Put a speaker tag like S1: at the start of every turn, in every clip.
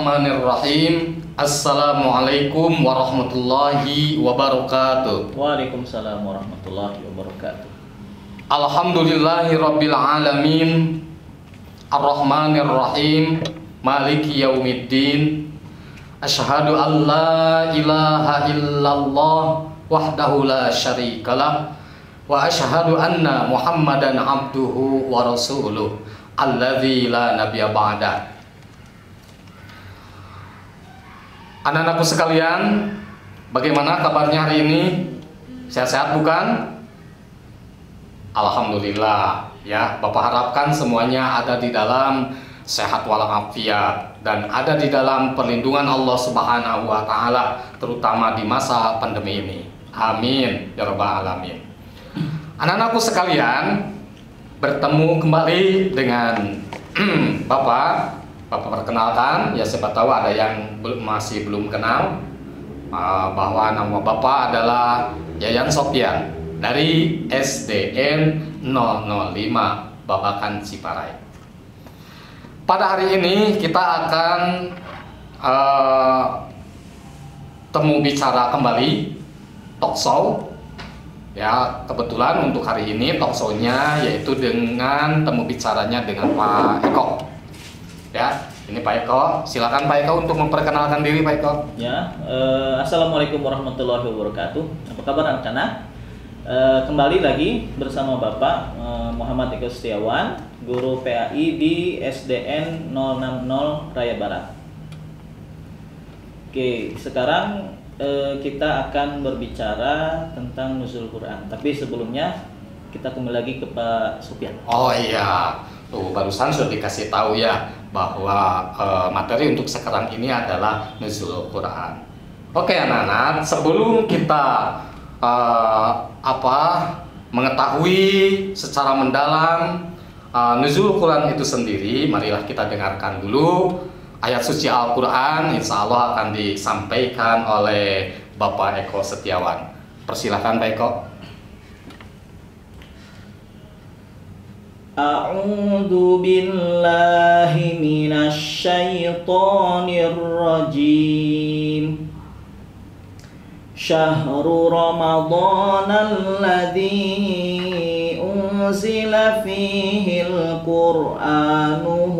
S1: Bismillahirrahmanirrahim. Assalamualaikum warahmatullahi wabarakatuh.
S2: Waalaikumsalam warahmatullahi wabarakatuh.
S1: Alhamdulillahirabbil alamin. Arrahmanirrahim. Maliki yaumiddin. Asyhadu an la ilaha illallah wahdahu la syarikalah wa asyhadu anna Muhammadan abduhu wa rasuluh alladzi la nabiyya ba'da. Anak-anakku sekalian, bagaimana kabarnya hari ini? Sehat-sehat bukan? Alhamdulillah ya, Bapak harapkan semuanya ada di dalam sehat walafiat dan ada di dalam perlindungan Allah Subhanahu wa taala, terutama di masa pandemi ini. Amin ya rabbal alamin. Anak-anakku sekalian, bertemu kembali dengan Bapak perkenalkan ya, siapa tahu ada yang masih belum kenal bahwa nama Bapak adalah Yayan Sofyan dari SDN 005 Babakan Ciparai. Pada hari ini kita akan temu bicara kembali, talk show ya. Kebetulan untuk hari ini talk show-nya yaitu dengan temu bicaranya dengan Pak Eko. Ya, ini Pak Eko. Silakan Pak Eko untuk memperkenalkan diri, Pak Eko.
S2: Ya, assalamualaikum warahmatullahi wabarakatuh. Apa kabar anak-anak? Kembali lagi bersama Bapak Muhammad Eko Setiawan, guru PAI di SDN 060 Raya Barat. Oke, sekarang kita akan berbicara tentang nuzul Quran. Tapi sebelumnya kita kembali lagi ke Pak Sufyan.
S1: Oh iya, tuh barusan sudah dikasih tahu ya bahwa materi untuk sekarang ini adalah nuzul Quran. Oke anak-anak, sebelum kita mengetahui secara mendalam nuzul Quran itu sendiri, marilah kita dengarkan dulu ayat suci Al-Quran. Insya Allah akan disampaikan oleh Bapak Eko Setiawan. Persilahkan Pak Eko.
S2: A'udzu billahi minasy syaithanir rajim. Syahrul Ramadhanal ladzi unzila fihil Qur'anu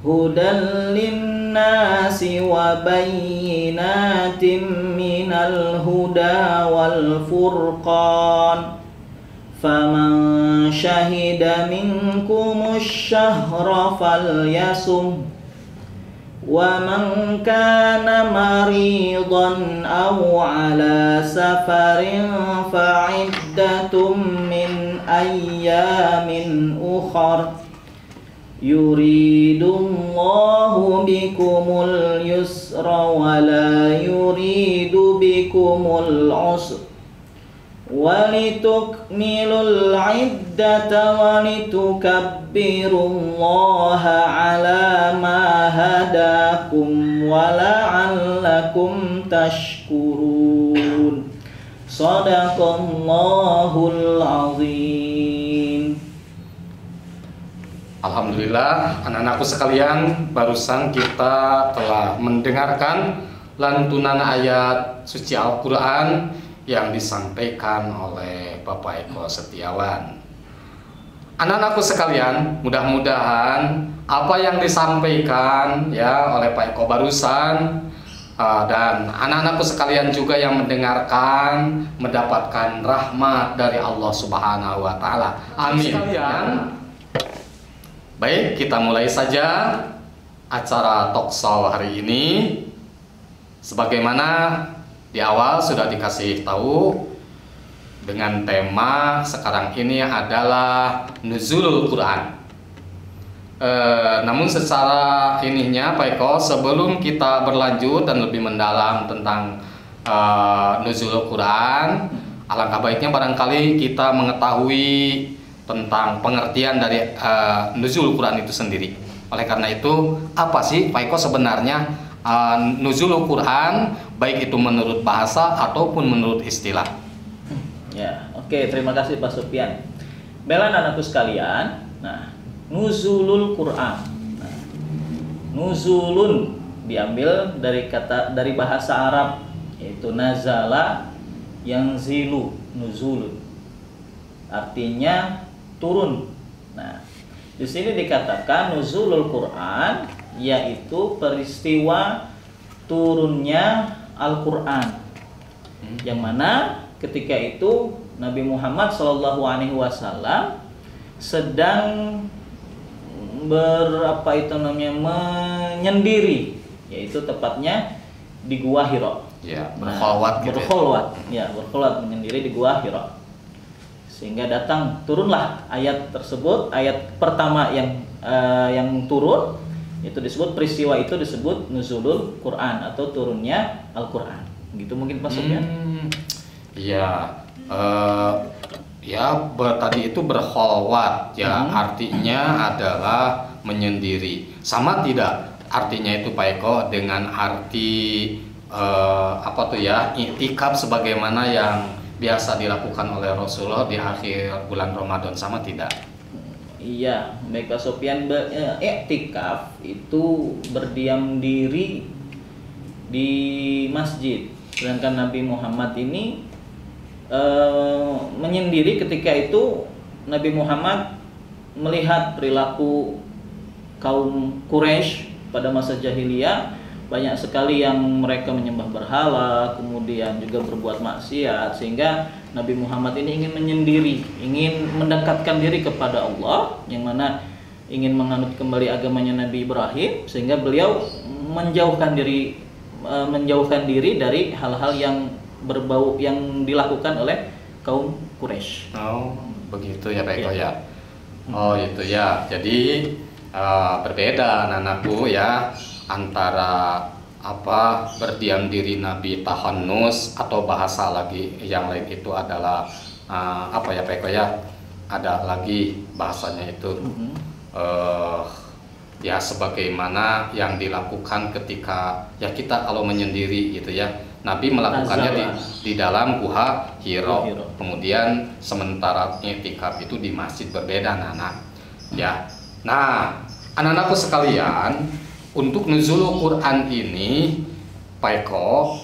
S2: hudan linnasi wa bayyinatin minal huda wal furqan. Faman syahida minkumusy syahra falyasum wa man kana maridan aw ala safarin fa'iddatum min ayyamin ukhar. Yuridullahu bikumul yusra wa la yuridu bikumul usra walitukmilul iddata walitukabbirullaha ala ma hadakum wala'allakum tashkurun. Shadaqallahul azim.
S1: Alhamdulillah anak-anakku sekalian, barusan kita telah mendengarkan lantunan ayat suci Al-Quran yang disampaikan oleh Bapak Eko Setiawan. Anak-anakku sekalian, mudah-mudahan apa yang disampaikan ya oleh Pak Eko barusan dan anak-anakku sekalian juga yang mendengarkan mendapatkan rahmat dari Allah Subhanahu wa taala. Amin. Sekalian, baik, kita mulai saja acara talk show hari ini. Sebagaimana di awal sudah dikasih tahu, dengan tema sekarang ini adalah nuzulul Quran. Namun secara ininya Pak Eko, sebelum kita berlanjut dan lebih mendalam tentang nuzulul Quran, alangkah baiknya barangkali kita mengetahui tentang pengertian dari nuzulul Quran itu sendiri. Oleh karena itu, apa sih Pak Eko sebenarnya nuzulul Quran, baik itu menurut bahasa ataupun menurut istilah?
S2: Ya, oke, terima kasih Pak Sufyan. Bela anakku sekalian, nah, nuzulul Quran. Nuzulun diambil dari bahasa Arab, yaitu nazala yanzilu, nuzulun. Artinya turun. Nah, di sini dikatakan nuzulul Quran, yaitu peristiwa turunnya Al-Quran, yang mana ketika itu Nabi Muhammad SAW sedang menyendiri, yaitu tepatnya di Gua Hira.
S1: Ya, berkholwat gitu.
S2: Berkholwat menyendiri di Gua Hira. Sehingga turunlah ayat tersebut, ayat pertama yang turun itu disebut, peristiwa itu disebut nuzulul Quran atau turunnya Al-Quran. Gitu mungkin Pak Sofyan.
S1: Iya. Tadi itu berkholwat ya, artinya adalah menyendiri. Sama tidak artinya itu Pak Eko dengan arti i'tikaf sebagaimana yang biasa dilakukan oleh Rasulullah di akhir bulan Ramadan, sama tidak?
S2: Iya, baik Pak Sofyan. I'tikaf itu berdiam diri di masjid, sedangkan Nabi Muhammad ini menyendiri. Ketika itu Nabi Muhammad melihat perilaku kaum Quraisy pada masa jahiliyah, banyak sekali yang mereka menyembah berhala, kemudian juga berbuat maksiat, sehingga Nabi Muhammad ini ingin menyendiri, ingin mendekatkan diri kepada Allah, yang mana ingin menganut kembali agamanya Nabi Ibrahim, sehingga beliau menjauhkan diri dari hal-hal yang berbau yang dilakukan oleh kaum Quraisy.
S1: Oh, begitu ya Pak Eko ya. Oh, itu ya. Jadi berbeda anakku ya antara berdiam diri Nabi tahannus atau bahasa lagi yang lain itu adalah Pak Eko ya. Ada lagi bahasanya itu sebagaimana yang dilakukan ketika kita kalau menyendiri gitu ya. Nabi melakukannya di dalam Gua Hira. Kemudian sementara i'tikaf itu di masjid, berbeda anak-anak. Ya. Nah, anak-anakku sekalian, untuk nuzulul Quran ini Pak Eko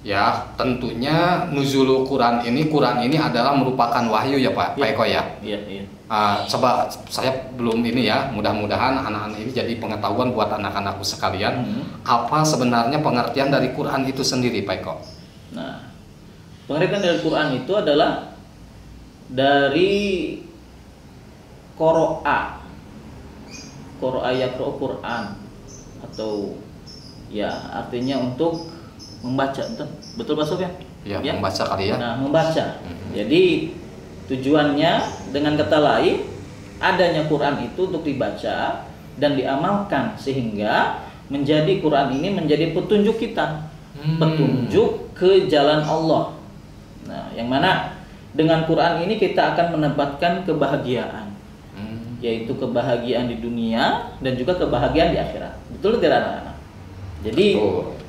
S1: ya, tentunya nuzulul Quran ini adalah merupakan wahyu ya Pak Eko ya.
S2: Iya.
S1: Coba saya belum ini ya, mudah-mudahan anak-anak ini jadi pengetahuan buat anak-anakku sekalian. Apa sebenarnya pengertian dari Quran itu sendiri Pak Eko?
S2: Nah, pengertian dari Quran itu adalah dari qoro'a yaqra'u Quran, atau ya artinya untuk membaca. Betul Pak Sofyan?
S1: Ya, membaca kali ya.
S2: Nah, membaca. Jadi tujuannya dengan kata lain, adanya Quran itu untuk dibaca dan diamalkan, sehingga menjadi Quran ini menjadi petunjuk kita, petunjuk ke jalan Allah. Nah, yang mana dengan Quran ini kita akan mendapatkan kebahagiaan, yaitu kebahagiaan di dunia dan juga kebahagiaan di akhirat. Betul tidak anak-anak? Jadi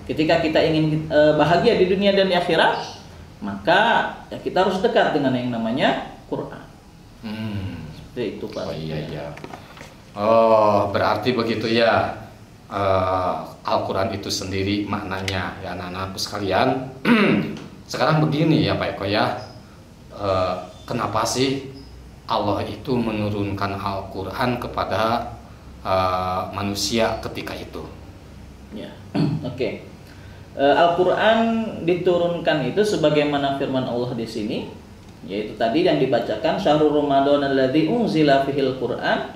S2: ketika kita ingin bahagia di dunia dan di akhirat, maka kita harus dekat dengan yang namanya Quran. Seperti itu Pak.
S1: Oh iya. Oh, berarti begitu ya. Al-Quran itu sendiri maknanya ya anak-anakku sekalian. Sekarang begini ya Pak Eko ya. Kenapa sih Allah itu menurunkan Al-Quran kepada manusia ketika itu?
S2: Ya, oke. Al-Quran diturunkan itu sebagaimana firman Allah di sini, yaitu tadi yang dibacakan, syahrul Ramadan alladzi unzila fihil Quran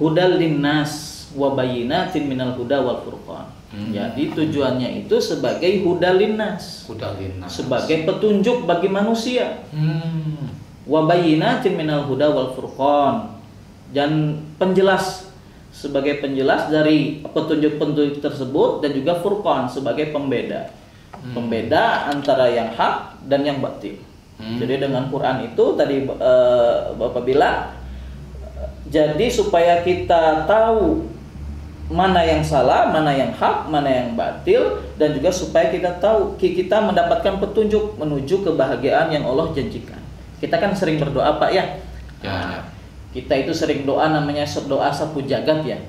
S2: hudal linnas wa bayyinatin minal huda wal furqan. Jadi tujuannya itu sebagai hudal linnas, sebagai petunjuk bagi manusia. Wa bayyinatin minal huda wal furqan, dan sebagai penjelas dari petunjuk-petunjuk tersebut, dan juga furqan sebagai pembeda antara yang hak dan yang batil. Jadi dengan Quran itu tadi Bapak bilang, jadi supaya kita tahu mana yang salah, mana yang hak, mana yang batil, dan juga supaya kita tahu kita mendapatkan petunjuk menuju kebahagiaan yang Allah janjikan. Kita kan sering berdoa Pak ya. Kita itu sering doa, namanya doa sapu jagat ya.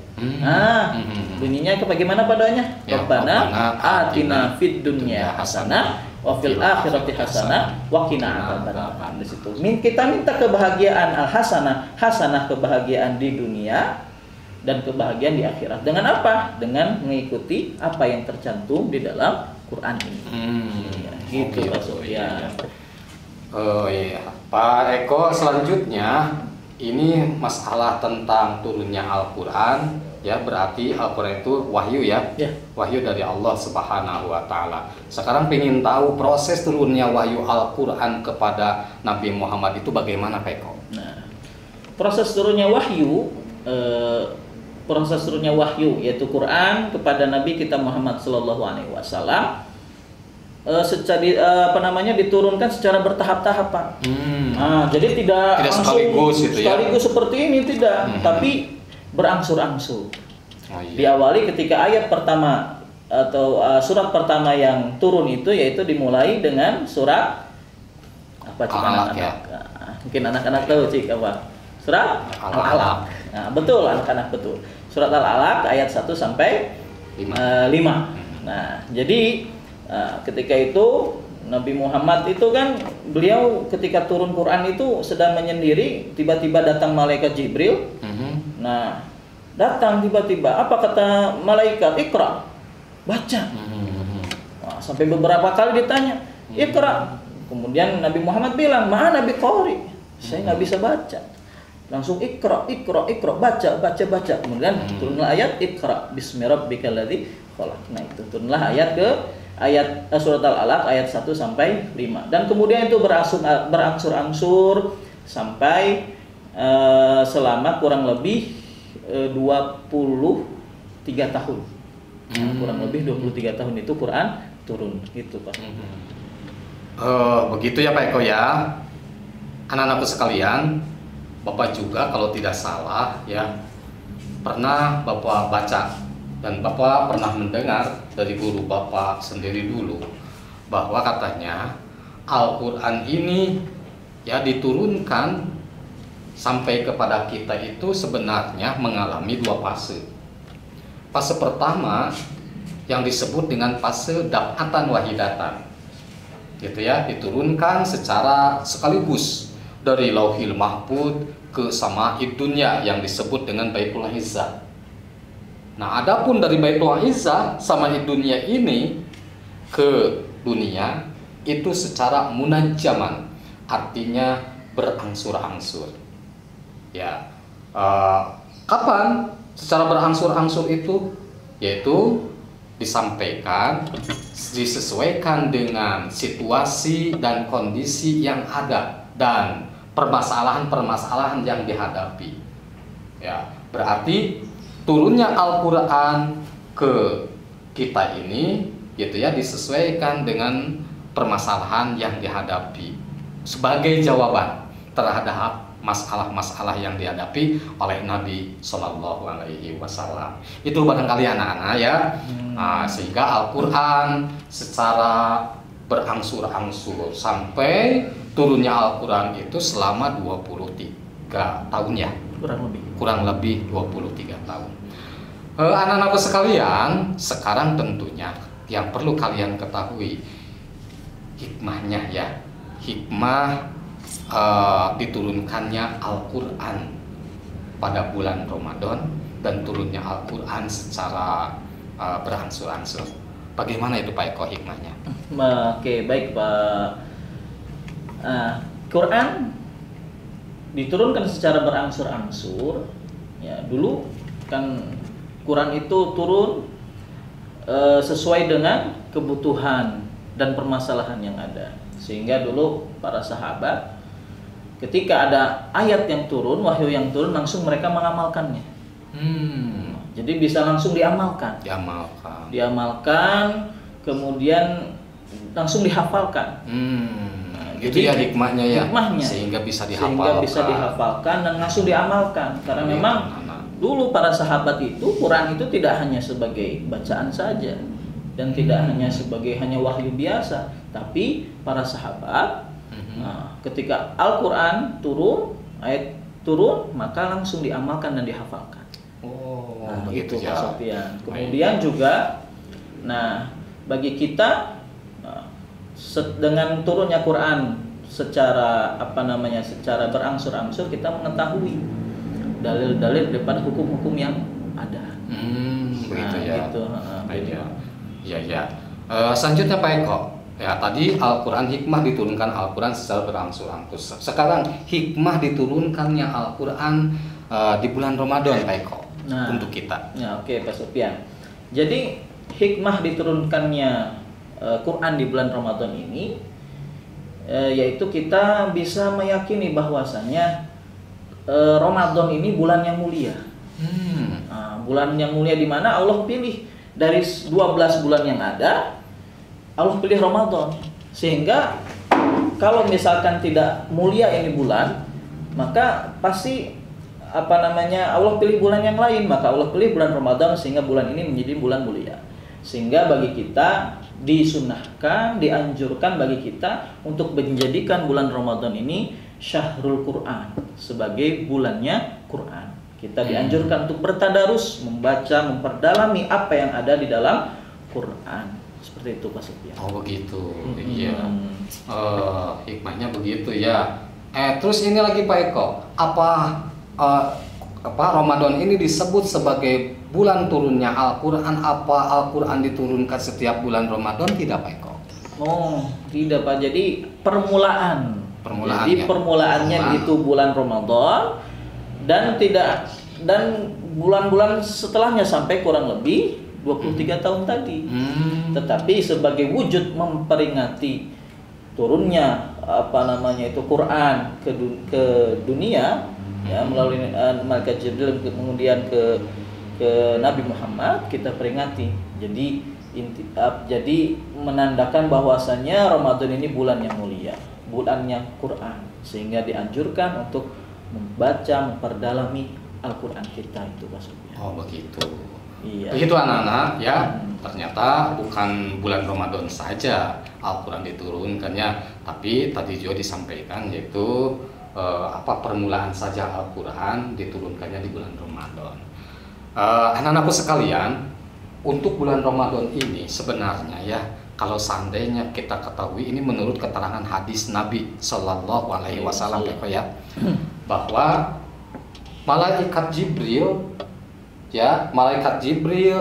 S2: Bunyinya bagaimana padanya?
S1: Ya,
S2: Rabbana
S1: Rabbana
S2: atina fid dunya hasanah wa fil akhirati hasanah wa qina adzabannar. Di situ kita minta kebahagiaan al-hasanah, hasanah kebahagiaan di dunia dan kebahagiaan di akhirat. Dengan apa? Dengan mengikuti apa yang tercantum di dalam Quran ini. Ya, gitu Pak Sofyan.
S1: Oh iya, Pak Eko, selanjutnya ini masalah tentang turunnya Al-Quran, ya berarti Al-Quran itu wahyu ya, wahyu dari Allah Subhanahu Wa Taala. Sekarang pengen tahu proses turunnya wahyu Al-Quran kepada Nabi Muhammad itu bagaimana, Pak Eko?
S2: Nah, proses turunnya wahyu, yaitu Quran kepada Nabi kita Muhammad Sallallahu Alaihi Wasallam. Diturunkan secara bertahap-tahap, Pak. Jadi tidak langsung sekaligus seperti ini, tidak, tapi berangsur-angsur. Diawali ketika ayat pertama atau surat pertama yang turun itu, yaitu dimulai dengan surat apa?
S1: Al-Alaq, ya.
S2: Mungkin anak-anak tahu apa? Surat Al-Alaq. Nah, betul, anak-anak betul. Surat Al-Alaq ayat 1 sampai 5. Nah, jadi ketika itu Nabi Muhammad itu kan beliau ketika turun Quran itu sedang menyendiri, tiba-tiba datang malaikat Jibril. Nah, datang tiba-tiba, apa kata malaikat? Iqra, baca. Nah, sampai beberapa kali ditanya, Iqra. Kemudian Nabi Muhammad bilang, "Ma'ana Nabi Qori, saya nggak bisa baca." Langsung Iqra, baca. Kemudian turunlah ayat Iqra bismi rabbikal ladzi khalaq. Nah, itu turunlah ayat surat Al-Alaq ayat 1 sampai 5. Dan kemudian itu berangsur-angsur sampai selama kurang lebih 23 tahun. Kurang lebih 23 tahun itu Quran turun, gitu Pak.
S1: Begitu ya Pak Eko ya. Anak-anakku sekalian, Bapak juga kalau tidak salah ya pernah Bapak baca dan Bapak pernah mendengar dari guru Bapak sendiri dulu bahwa katanya Al-Quran ini ya diturunkan sampai kepada kita itu sebenarnya mengalami 2 fase. Fase pertama yang disebut dengan fase daf'atan wahidatan, gitu ya, diturunkan secara sekaligus dari Lauhil Mahfuz ke Sama'id Dunya yang disebut dengan Baitul Izzah. Nah, adapun dari Baitul Izzah sama dunia ini ke dunia itu secara munajjaman, artinya berangsur-angsur. Ya, kapan secara berangsur-angsur itu? Yaitu disampaikan, disesuaikan dengan situasi dan kondisi yang ada dan permasalahan-permasalahan yang dihadapi. Ya, berarti turunnya Al-Quran ke kita ini gitu ya disesuaikan dengan permasalahan yang dihadapi sebagai jawaban terhadap masalah-masalah yang dihadapi oleh Nabi Shallallahu Alaihi Wasallam. Itu barangkali anak-anak ya. Nah, sehingga Al-Quran secara berangsur-angsur sampai turunnya Al-Quran itu selama 23 tahun ya. Kurang lebih 23 tahun. Anak-anakku sekalian, sekarang tentunya yang perlu kalian ketahui hikmahnya ya, hikmah diturunkannya Al-Quran pada bulan Ramadan dan turunnya Al-Quran secara berangsur-angsur. Bagaimana itu Pak Eko hikmahnya?
S2: Oke, baik Pak. Quran diturunkan secara berangsur-angsur. Ya, dulu kan Quran itu turun sesuai dengan kebutuhan dan permasalahan yang ada. Sehingga dulu para sahabat ketika ada ayat yang turun, wahyu yang turun, langsung mereka mengamalkannya. Jadi bisa langsung diamalkan. Diamalkan, kemudian langsung dihafalkan.
S1: Gitu ya hikmahnya ya.
S2: Sehingga bisa dihafalkan dan langsung diamalkan. Karena memang dulu para sahabat itu Quran itu tidak hanya sebagai bacaan saja dan tidak hanya sebagai wahyu biasa, tapi para sahabat ketika Al-Quran turun, ayat turun, maka langsung diamalkan dan dihafalkan.
S1: gitu
S2: Pak
S1: ya.
S2: Sofyan. Kemudian juga, nah bagi kita dengan turunnya Quran secara secara berangsur-angsur kita mengetahui dalil-dalil daripada hukum-hukum yang ada.
S1: Begitu ya.
S2: Gitu.
S1: Baik ya. Iya. Selanjutnya Pak Eko. Ya, tadi Al-Quran hikmah diturunkan Al-Quran secara berangsur-angsur. Sekarang hikmah diturunkannya Al-Quran di bulan Ramadan, Pak Eko, untuk kita.
S2: Ya, oke, Pak Sofyan. Jadi hikmah diturunkannya Quran di bulan Ramadan ini, yaitu kita bisa meyakini bahwasannya Ramadan ini bulan yang mulia. Bulan yang mulia di mana Allah pilih dari 12 bulan yang ada. Allah pilih Ramadan, sehingga kalau misalkan tidak mulia ini bulan, maka pasti Allah pilih bulan yang lain, maka Allah pilih bulan Ramadan sehingga bulan ini menjadi bulan mulia. Sehingga bagi kita disunahkan, dianjurkan bagi kita untuk menjadikan bulan Ramadan ini Syahrul Quran, sebagai bulannya Quran. Kita dianjurkan untuk bertadarus, membaca, memperdalami apa yang ada di dalam Quran. Seperti itu Pak Sofyan.
S1: Oh begitu, iya. Hikmahnya begitu ya. Terus ini lagi Pak Eko, apa Ramadan ini disebut sebagai bulan turunnya Al-Quran? Apa Al-Quran diturunkan setiap bulan Ramadan? Tidak Pak Eko?
S2: Oh tidak Pak, jadi permulaan. Jadi
S1: ya?
S2: permulaannya itu bulan Ramadan dan bulan-bulan setelahnya sampai kurang lebih 23 tahun tadi. Tetapi sebagai wujud memperingati turunnya Quran ke dunia ya, melalui malaikat Jibril kemudian ke Nabi Muhammad, kita peringati. Jadi menandakan bahwasannya Ramadan ini bulan yang mulia, bulannya Quran, sehingga dianjurkan untuk membaca, memperdalami Al-Quran kita itu Pak Sofyan.
S1: Oh begitu.
S2: Iya.
S1: Begitu anak-anak ya. Ternyata bukan bulan Ramadan saja Al-Quran diturunkannya, tapi tadi juga disampaikan yaitu permulaan saja Al-Quran diturunkannya di bulan Ramadan. Anak-anakku sekalian, untuk bulan Ramadan ini sebenarnya ya, kalau seandainya kita ketahui, ini menurut keterangan hadis Nabi Shallallahu Alaihi Wasallam ya, bahwa malaikat Jibril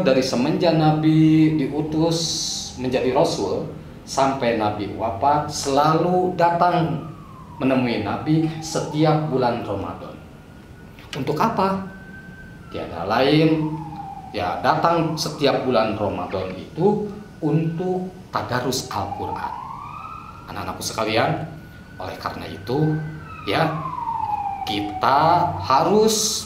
S1: dari semenjak Nabi diutus menjadi Rasul sampai Nabi wafat selalu datang menemui Nabi setiap bulan Ramadan. Untuk apa? Tiada lain ya, datang setiap bulan Ramadan itu untuk tadarus Al-Quran. Anak-anakku sekalian, oleh karena itu ya, kita harus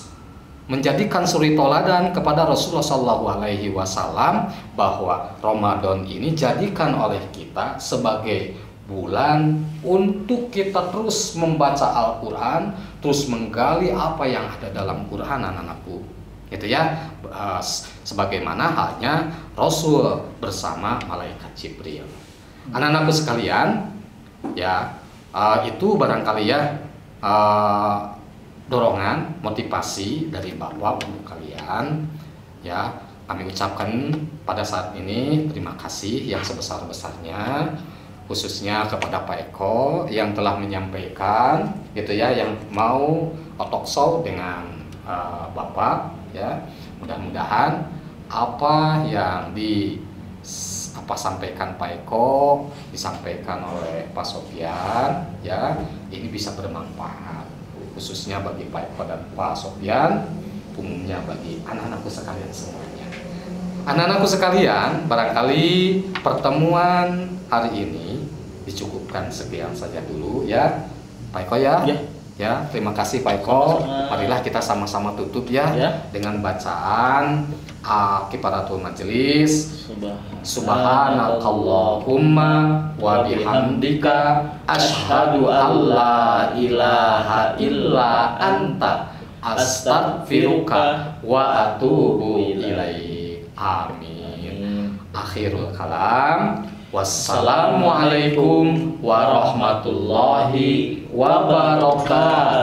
S1: menjadikan suri toladan kepada Rasulullah SAW bahwa Ramadan ini jadikan oleh kita sebagai bulan untuk kita terus membaca Al-Quran, terus menggali apa yang ada dalam Quran, anak-anakku. Itu ya, sebagaimana halnya Rasul bersama malaikat Jibril. Anak-anakku sekalian, ya itu barangkali ya dorongan, motivasi dari Bapak untuk kalian ya. Kami ucapkan pada saat ini terima kasih yang sebesar-besarnya, khususnya kepada Pak Eko yang telah menyampaikan gitu ya, yang mau talk show dengan Bapak ya. Mudah-mudahan apa yang sampaikan Pak Eko, disampaikan oleh Pak Sofyan ya, ini bisa bermanfaat khususnya bagi Pak Eko dan Pak Sofyan, umumnya bagi anak-anakku sekalian semuanya. Anak-anakku sekalian, barangkali pertemuan hari ini dicukupkan sekian saja dulu ya, Pak Eko ya. Ya, terima kasih Pak Eko. Marilah kita sama-sama tutup ya, dengan bacaan Kifaratul Majelis. Subhanakallahumma wa bihamdika asyhadu alla ilaha illa anta astaghfiruka wa atubu ilaik. Amin. Akhirul kalam. Wassalamualaikum warahmatullahi wabarakatuh.